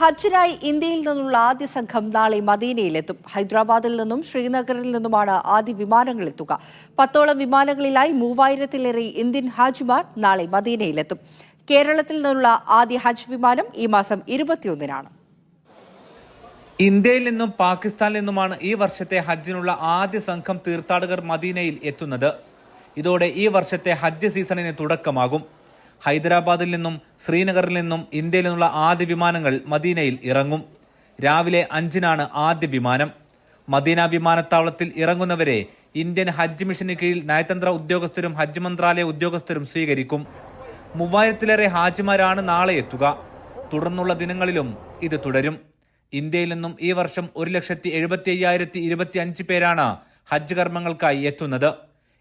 ഹജ്ജിനായി ഇന്ത്യയിൽ നിന്നുള്ള ആദ്യ സംഘം നാളെ മദീനയിലെത്തും. ഹൈദരാബാദിൽ നിന്നും ശ്രീനഗറിൽ നിന്നുമാണ് ആദ്യ വിമാനങ്ങൾ എത്തുക. 10ഓളം വിമാനങ്ങളിലായി 3000-ലേറെ ഇന്ത്യൻ ഹാജിമാർ നാളെ മദീനയിലെത്തും. കേരളത്തിൽ നിന്നുള്ള ആദ്യ ഹജ്ജ് വിമാനം ഈ മാസം 21-നാണ്. ഇന്ത്യയിൽ നിന്നും പാകിസ്ഥാനിൽ നിന്നുമാണ് ഈ വർഷത്തെ ഹജ്ജിനുള്ള ആദ്യ സംഘം തീർത്ഥാടകർ മദീനയിൽ എത്തുന്നത്. ഇതോടെ ഈ വർഷത്തെ ഹജ്ജ് സീസണിന് തുടക്കമാകും. ഹൈദരാബാദിൽ നിന്നും ശ്രീനഗറിൽ നിന്നും ഇന്ത്യയിൽ നിന്നുള്ള ആദ്യ വിമാനങ്ങൾ മദീനയിൽ ഇറങ്ങും. രാവിലെ 5-നാണ് ആദ്യ വിമാനം. മദീന വിമാനത്താവളത്തിൽ ഇറങ്ങുന്നവരെ ഇന്ത്യൻ ഹജ്ജ് മിഷന് കീഴിൽ നയതന്ത്ര ഉദ്യോഗസ്ഥരും ഹജ്ജ് മന്ത്രാലയ ഉദ്യോഗസ്ഥരും സ്വീകരിക്കും. 3000-ലേറെ ഹാജിമാരാണ് നാളെ എത്തുക. തുടർന്നുള്ള ദിനങ്ങളിലും ഇത് തുടരും. ഇന്ത്യയിൽ നിന്നും ഈ വർഷം 1,75,025 പേരാണ് ഹജ്ജ് കർമ്മങ്ങൾക്കായി എത്തുന്നത്.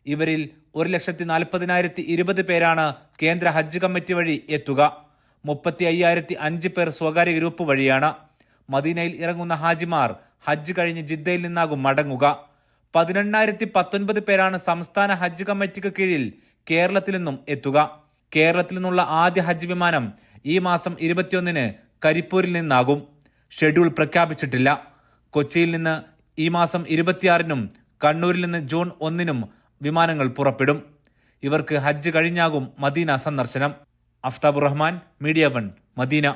ഇവരിൽ 1,40,020 പേരാണ് കേന്ദ്ര ഹജ്ജ് കമ്മിറ്റി വഴി എത്തുക. 35,005 പേർ സ്വകാര്യ ഗ്രൂപ്പ് വഴിയാണ്. മദീനയിൽ ഇറങ്ങുന്ന ഹാജിമാർ ഹജ്ജ് കഴിഞ്ഞ് ജിദ്ദയിൽ നിന്നാകും മടങ്ങുക. 18,019 പേരാണ് സംസ്ഥാന ഹജ്ജ് കമ്മിറ്റിക്ക് കീഴിൽ കേരളത്തിൽ നിന്നും എത്തുക. കേരളത്തിൽ നിന്നുള്ള ആദ്യ ഹജ്ജ് വിമാനം ഈ മാസം 21-ന് കരിപ്പൂരിൽ നിന്നാകും. ഷെഡ്യൂൾ പ്രഖ്യാപിച്ചിട്ടില്ല. കൊച്ചിയിൽ നിന്ന് ഈ മാസം 26-നും കണ്ണൂരിൽ നിന്ന് ജൂൺ 1-നും വിമാനങ്ങൾ പുറപ്പെടും. ഇവർക്ക് ഹജ്ജ് കഴിഞ്ഞാകും മദീന സന്ദർശനം. Aftabur Rahman, media 1, Medina.